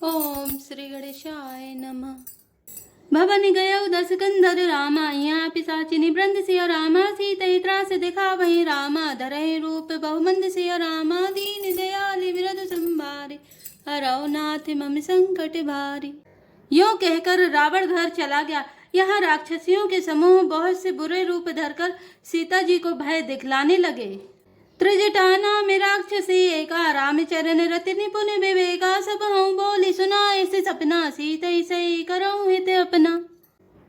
ओम श्री गणेशाय नमः। भवन गयो दस कंधर रामा, यहाँ पिशाचिनी वृंद सिया रामा, सीते त्रास दिखा वही रामा, धरे रूप बहुमंद सिया रामा, दीन दयाल विरद संभारे, हरौ नाथ मम संकट भारी। यों कहकर रावण घर चला गया। यहाँ राक्षसियों के समूह बहुत से बुरे रूप धरकर सीता जी को भय दिखलाने लगे। त्रिजटाना में राक्षसी एका, रामचरण रति निपुण विवेका, सब हूँ बोली सुना ऐसे सपना, सीता से करो हित अपना।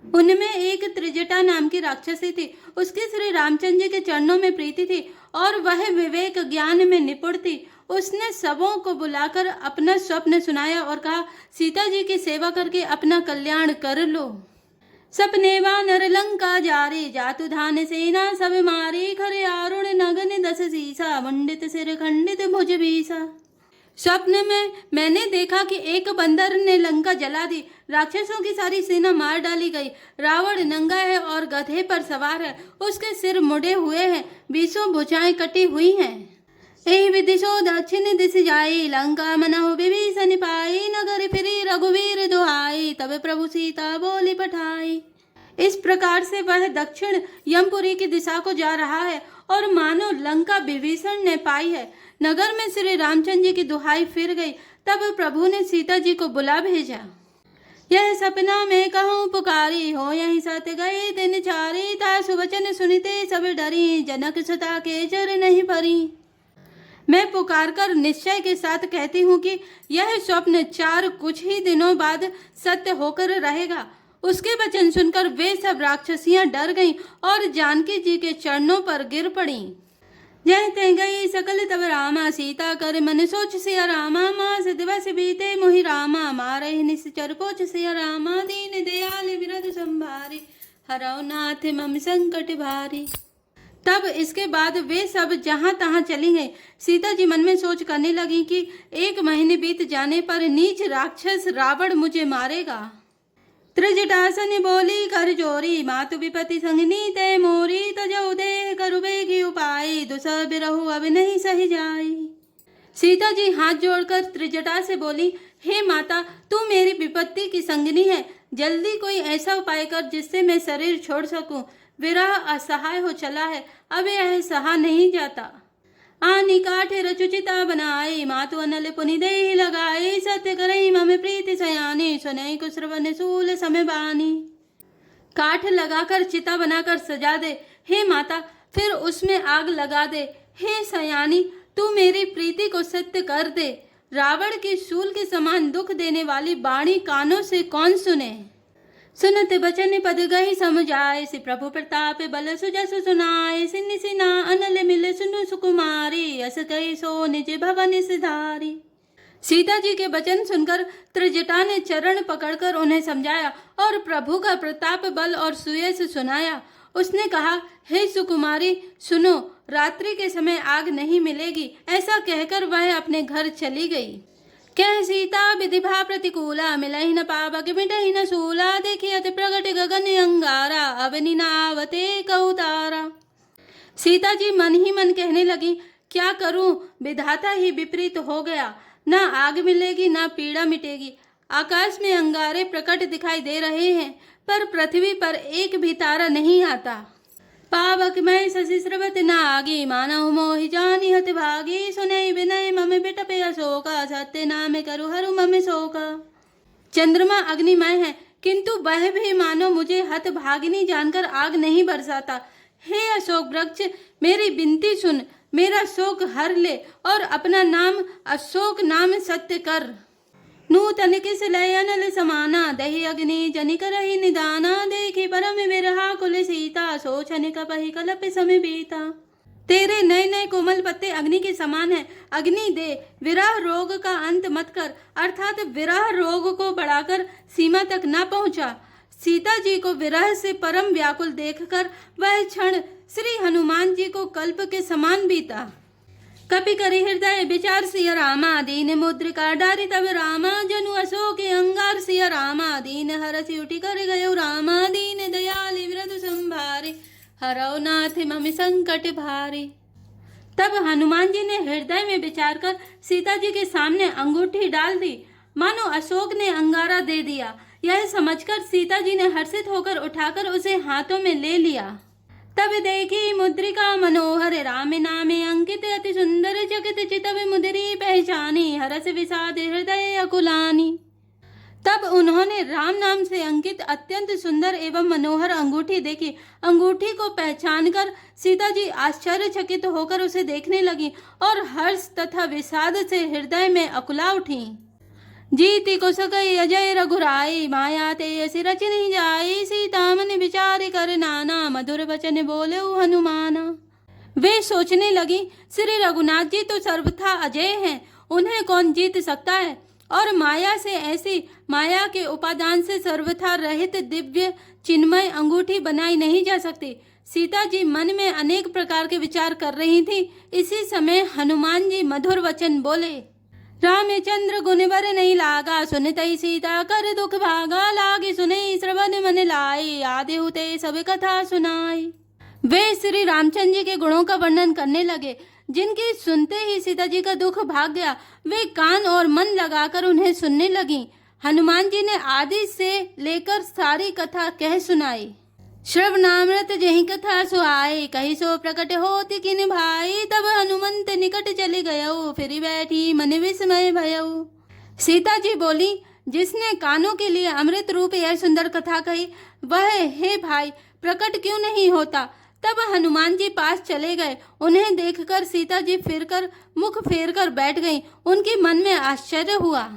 उनमें एक त्रिजटा नाम की राक्षसी थी। उसकी श्री रामचंद्र जी के चरणों में प्रीति थी और वह विवेक ज्ञान में निपुण थी। उसने सबों को बुलाकर अपना स्वप्न सुनाया और कहा, सीता जी की सेवा करके अपना कल्याण कर लो। सपने वानर लंका जारे, जातु धान सेना सब मारे, खरे आरुण नगन दस सीसा, मंडित सिर खंडित भुज बीसा। स्वप्न में मैंने देखा कि एक बंदर ने लंका जला दी, राक्षसों की सारी सेना मार डाली गई। रावण नंगा है और गधे पर सवार है, उसके सिर मुड़े हुए हैं, 20 भुजाएं कटी हुई हैं। एहि विधि सो दक्षिण दिश जाई, लंका मनहु विभीषण पाई, नगर फिरी रघुवीर दुहाई, तब प्रभु सीता बोली पठाई। इस प्रकार से वह दक्षिण यमपुरी की दिशा को जा रहा है और मानो लंका विभीषण ने पाई है। नगर में श्री रामचंद्र जी की दुहाई फिर गई। तब प्रभु ने सीता जी को बुला भेजा। यह सपना में कहूँ पुकारी, हो यही सत गए दिन चारी, ता सुवचन सुनिते सब डरी, जनक सुता के चर नहीं परी। मैं पुकार कर निश्चय के साथ कहती हूँ कि यह स्वप्न 4 कुछ ही दिनों बाद सत्य होकर रहेगा। उसके वचन सुनकर वे सब राक्षसियां डर गईं और जानकी जी के चरणों पर गिर पड़ीं। जय ते गई सकल तब रामा, सीता कर मन सोच सिया रामा, मास दिवस बीते मोहि रामा, मारे निश्चर पोच सिया रामा, दीन दयाल विरद संभारे, हरौ नाथ मम संकट भारी। तब इसके बाद वे सब जहां तहां चली गई। सीता जी मन में सोच करने लगी कि 1 महीने बीत जाने पर नीच राक्षस रावण मुझे मारेगा। त्रिजटासन बोली कर जोरी, मातु विपति संगनी ते मोरी, तजौ देह करुबे की उपाय, दुसह बिरहु अब नहीं सही जाई। सीता जी हाथ जोड़कर त्रिजटा से बोली, हे माता, तू मेरी विपत्ति की संगनी है, जल्दी कोई ऐसा उपाय कर जिससे मैं शरीर छोड़ सकूं। विरह असहाय हो चला है, अब यह सहा नहीं जाता। आनी काठे रचुचिता बनाई, मातु अनल पुनि देहि लगाई, सत्य करई मम प्रीति सयानी, सुनई कुश्रवन सूल समय बानी। काठ लगाकर चिता बनाकर सजा दे हे माता, फिर उसमें आग लगा दे। हे सयानी, तू मेरी प्रीति को सत्य कर दे। रावण के शूल के समान दुख देने वाली बाणी कानों से कौन सुने। सुनत बचन पद गही समझाए, सि प्रभु प्रताप बल सुजस सुनाए, सिन्नि सिना अनल मिल सुनु सुकुमारी, अस कही सो निज भवन सिधारी। सीता जी के वचन सुनकर त्रिजटा ने चरण पकड़कर उन्हें समझाया और प्रभु का प्रताप बल और सुयस सुनाया। उसने कहा, हे सुकुमारी सुनो, रात्रि के समय आग नहीं मिलेगी। ऐसा कहकर वह अपने घर चली गई। कह सीता विधिभा प्रतिकूला, मिलहि न पावक मिटहि न शूला, देखिए अति प्रगट गगन अंगारा, अब निनावते कउतारा। सीता जी मन ही मन कहने लगी, क्या करूं, विधाता ही विपरीत हो गया। ना आग मिलेगी ना पीड़ा मिटेगी। आकाश में अंगारे प्रकट दिखाई दे रहे हैं, पर पृथ्वी पर एक भी तारा नहीं आता। पावक मैं शशि स्रवत नागी, मानव मोहि जानी हत भागी, सुनई विनय मम बिटपे अशोका, सत्य नाम करु हरु मम शोका। चंद्रमा अग्निमय है, किंतु वह भी मानो मुझे हत भागिनी जानकर आग नहीं बरसाता। हे अशोक वृक्ष, मेरी विनती सुन, मेरा शोक हर ले और अपना नाम अशोक नाम सत्य कर। नूतन किस लय अनल समाना, दही अग्नि जनिक रही निदाना, देखी परम विरहा कुल सीता, सोचन कपहि कलप समय बीता। तेरे नए नए कोमल पत्ते अग्नि के समान है, अग्नि दे, विरह रोग का अंत मत कर, अर्थात विरह रोग को बढ़ाकर सीमा तक न पहुंचा। सीता जी को विरह से परम व्याकुल देखकर वह क्षण श्री हनुमान जी को कल्प के समान बीता। कपि करि हृदय विचार सिया रामा, दीन मुद्रिका डारी तब रामा, जनु अशोक अंगार सिया रामा, दीन हरसि उठि कर गयो रामा, दीन दयाल विरद संभारे, हरौ नाथ मम संकट भारी। तब हनुमान जी ने हृदय में विचार कर सीता जी के सामने अंगूठी डाल दी। मानो अशोक ने अंगारा दे दिया। यह समझकर सीता जी ने हर्षित होकर उठाकर उसे हाथों में ले लिया। तब देखी मुद्रिका मनोहर राम नामे अंकित अति सुंदर चकित चितव मुद्री पहचानी हरस विषाद हृदय अकुलानी। तब उन्होंने राम नाम से अंकित अत्यंत सुंदर एवं मनोहर अंगूठी देखी। अंगूठी को पहचानकर सीता जी आश्चर्यचकित होकर उसे देखने लगी और हर्ष तथा विषाद से हृदय में अकुला उठी। जीति कुसक अजय रघुराई माया ते ऐसी रचनी जाई सीता मन विचार कर नाना मधुर वचन बोले हनुमाना। वे सोचने लगी, श्री रघुनाथ जी तो सर्वथा अजय हैं, उन्हें कौन जीत सकता है, और माया से ऐसी माया के उपादान से सर्वथा रहित दिव्य चिन्मय अंगूठी बनाई नहीं जा सकती। सीता जी मन में अनेक प्रकार के विचार कर रही थी। इसी समय हनुमान जी मधुर वचन बोले, रामचंद्र गुणवर नहीं लागा सुनतई सीता कर दुख भागा लागे सुने श्रवण मन लाई आदि होते सब कथा सुनाई। वे श्री रामचंद्र जी के गुणों का वर्णन करने लगे, जिनकी सुनते ही सीता जी का दुख भाग गया। वे कान और मन लगाकर उन्हें सुनने लगी। हनुमान जी ने आदि से लेकर सारी कथा कह सुनाई। श्रवणामृत जही कथा सुहाई कही सो प्रकट होती किन भाई तब हनुमंत निकट चले गयो फिर बैठी मन विस्मय भयऊ। सीता जी बोली, जिसने कानों के लिए अमृत रूप यह सुंदर कथा कही वह हे भाई प्रकट क्यों नहीं होता। तब हनुमान जी पास चले गए। उन्हें देखकर सीता जी फिरकर मुख फेर कर बैठ गईं। उनके मन में आश्चर्य हुआ।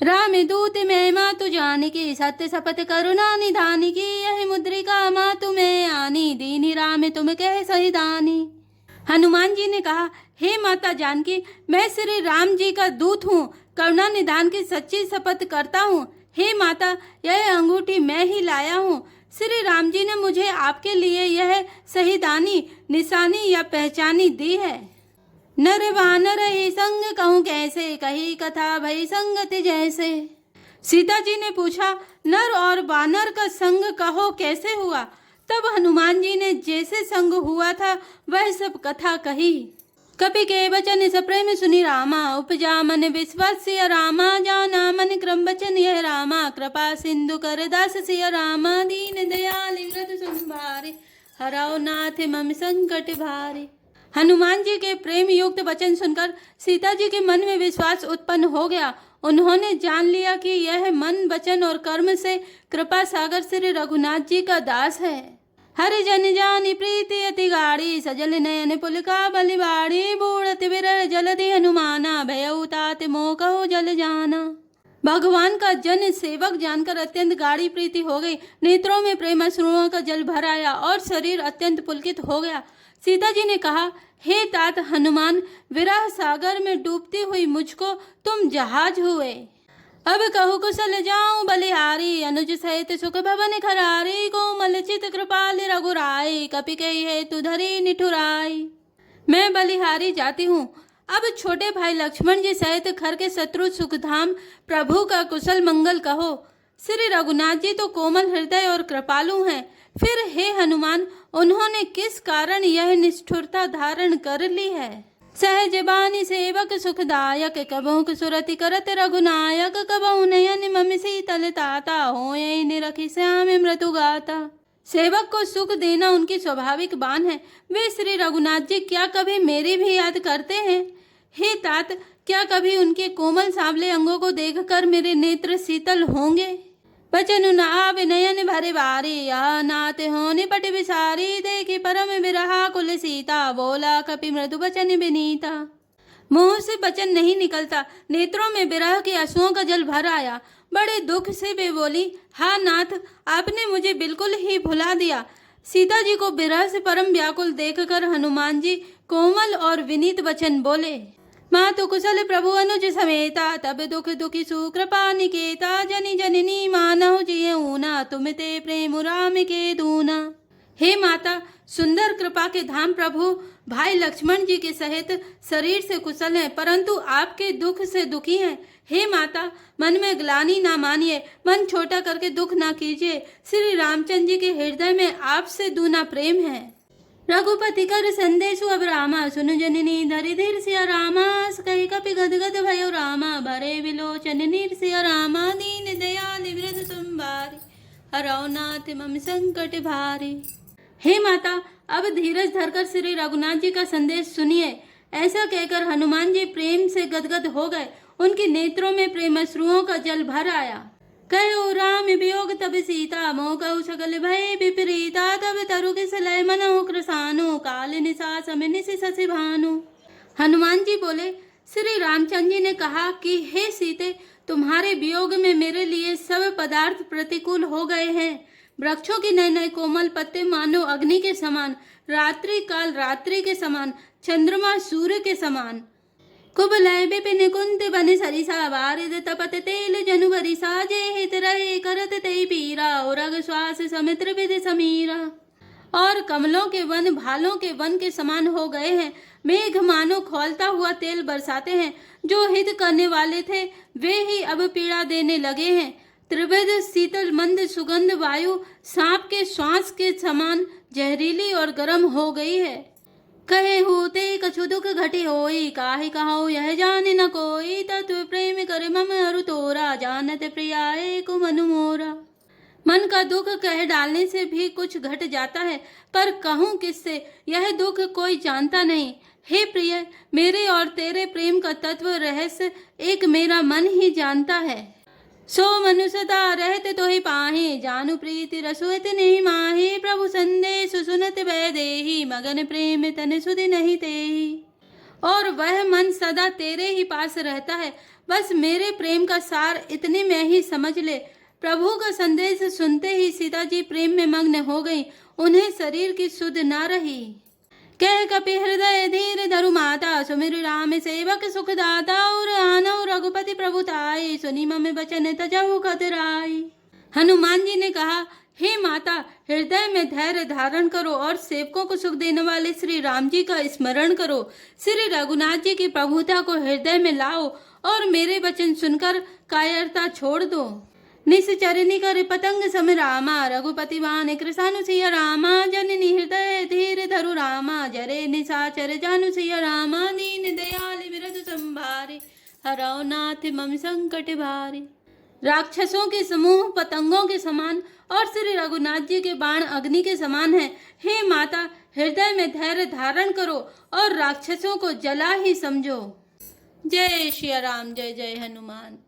राम दूत महिमा तु जान की सत्य शपथ करुणा निधान की यह मुद्रिका माँ तुम्हें आनी दीनी राम तुम कह सही दानी। हनुमान जी ने कहा, हे माता जानकी, मैं श्री राम जी का दूत हूँ, करुणा निधान की सच्ची शपथ करता हूँ। हे माता, यह अंगूठी मैं ही लाया हूँ। श्री राम जी ने मुझे आपके लिए यह सहीदानी निशानी या पहचानी दी है। नर वानर ही संग कहूँ कैसे कही कथा भई संगति जैसे। सीता जी ने पूछा, नर और वानर का संग कहो कैसे हुआ। तब हनुमान जी ने जैसे संग हुआ था वह सब कथा कही। कपि के वचन सप्रेम सुनि रामा उपजा मन विश्वास सिय रामा जाना मन क्रम वचन यह रामा कृपा सिंधु कर दास सिय रामा दीन दयाल व्रत संभारे हराओ नाथ मम संकट भारे। हनुमान जी के प्रेम युक्त वचन सुनकर सीता जी के मन में विश्वास उत्पन्न हो गया। उन्होंने जान लिया कि यह मन वचन और कर्म से कृपा सागर श्री रघुनाथ जी का दास है। हरि जन जानी प्रीति अति गाड़ी सजल नयन पुलका बलिबाड़ी बूढ़त विरह जलधि हनुमाना भयउ तात मोह कहो जल जाना। भगवान का जन सेवक जानकर अत्यंत गाढ़ी प्रीति हो गई। नेत्रों में प्रेम अश्रुओं का जल भर आया और शरीर अत्यंत पुलकित हो गया। सीता जी ने कहा, हे तात हनुमान, विरह सागर में डूबती हुई मुझको तुम जहाज हुए। अब कहु कुशल जाऊं बलिहारी अनुज सहित सुख भवन खरारी कोमल चित कृपाल रघुराई कपि कही है तु धरी निठुराई। मैं बलिहारी जाती हूँ। अब छोटे भाई लक्ष्मण जी सहित खर के शत्रु सुखधाम प्रभु का कुशल मंगल कहो। श्री रघुनाथ जी तो कोमल हृदय और कृपालु हैं। फिर हे हनुमान, उन्होंने किस कारण यह निष्ठुरता धारण कर ली है। सहज बानी सेवक सुखदायक कबहु सुरति करत रघुनायक कबहु नयन मम शीतल ताता हो निरखी श्याम मृत्यु गाता। सेवक को सुख देना उनकी स्वाभाविक बान है। वे श्री रघुनाथ जी क्या कभी मेरी भी याद करते हैं। हे तात, क्या कभी उनके कोमल सांवले अंगों को देखकर मेरे नेत्र शीतल होंगे। बचन न आवे नयन भरे बारी यह नाथ हो निपट विसारी देखी परम विरहा कुल सीता बोला कपि मृदु बचन विनीता। मुंह से वचन नहीं निकलता, नेत्रों में विरह के आंसुओं का जल भर आया। बड़े दुख से वे बोली, हा नाथ, आपने मुझे बिल्कुल ही भुला दिया। सीता जी को विरह से परम व्याकुल देखकर हनुमान जी कोमल और विनीत वचन बोले, मातु कुशल प्रभु अनुज समेता तब दुख दुखी सुकृपा निकेता जनि जननी मानहु जिय ऊना तुम ते प्रेम राम के दूना। हे माता, सुंदर कृपा के धाम प्रभु भाई लक्ष्मण जी के सहित शरीर से कुशल हैं, परंतु आपके दुख से दुखी हैं। हे माता, मन में ग्लानि ना मानिए, मन छोटा करके दुख ना कीजिए। श्री रामचंद्र जी के हृदय में आपसे दूना प्रेम है। रघुपति कर संदेशु अब रामा, सुन जननी धरि धीर सिया रामा। कही कपि गदगद भयो रामा, भरे विलोचन नीर सिया रामा। दीन दयाल वृद्ध संभारे, हरौ नाथ मम संकट भारे। हे माता, अब धीरज धरकर श्री रघुनाथ जी का संदेश सुनिए। ऐसा कहकर हनुमान जी प्रेम से गदगद हो गए। उनके नेत्रों में प्रेम अश्रुओं का जल भर आया। कहो राम वियोग तब सीता, मोह कहु सकल भय विपरीता। तब तरु किस लय मनहु कृसानु, काल निशा समय निशि शशि भानु। हनुमान जी बोले, श्री रामचंद्र जी ने कहा कि हे सीते, तुम्हारे वियोग में मेरे लिए सब पदार्थ प्रतिकूल हो गए हैं। वृक्षों की नए नए कोमल पत्ते मानो अग्नि के समान, रात्रि काल रात्रि के समान, चंद्रमा सूर्य के समान। कुबलय विपिन कुंत बन सरिसा, बारिद तपत तेल जनु बरिसा। जे हित रहे करत ते पीरा, उरग श्वास समित्र विधि समीरा। और कमलों के वन भालों के वन के समान हो गए हैं। मेघ मानो खौलता हुआ तेल बरसाते हैं। जो हित करने वाले थे वे ही अब पीड़ा देने लगे हैं। त्रिविध शीतल मंद सुगंध वायु सांप के श्वास के समान जहरीली और गर्म हो गई है। कहे होते कछु दुख घटे होई, काहे कहो यह जाने न कोई। तत्व प्रेम कर मम अरु तोरा, जानत प्रियाए को मनु मोरा। मन का दुख कह डालने से भी कुछ घट जाता है, पर कहूँ किससे, यह दुख कोई जानता नहीं। हे प्रिय, मेरे और तेरे प्रेम का तत्व रहस्य एक मेरा मन ही जानता है। सो मनुष्यता रहते तो ही पाहे, जानू प्रीति रसोत नहीं माहे। प्रभु संदेश सुनत भय देहि, मगन प्रेम तन सुधि नहीं तेहि। और वह मन सदा तेरे ही पास रहता है। बस मेरे प्रेम का सार इतने में ही समझ ले। प्रभु का संदेश सुनते ही सीता जी प्रेम में मग्न हो गई। उन्हें शरीर की सुध न रही। कह कपि हृदय धीर धरु माता, सुमिर राम सेवक सुखदाता। और आनौ रघुपति प्रभु ताई, सुनी मम बचन तजहु खतराई। हनुमान जी ने कहा, हे माता, हृदय में धैर्य धारण करो और सेवकों को सुख देने वाले श्री राम जी का स्मरण करो। श्री रघुनाथ जी की प्रभुता को हृदय में लाओ और मेरे वचन सुनकर कायरता छोड़ दो। निश्चरनी कर पतंग सम रामा, रघुपति बान कृसानु सिया रामा। जननी हृदय धीर धरु रामा, जरे निशाचर जानु सिया रामा। दीन दयाल विरध संभारे, हरौ नाथ मम संकट भारे। राक्षसों के समूह पतंगों के समान और श्री रघुनाथ जी के बाण अग्नि के समान है। हे माता, हृदय में धैर्य धारण करो और राक्षसों को जला ही समझो। जय श्री राम, जय जय हनुमान।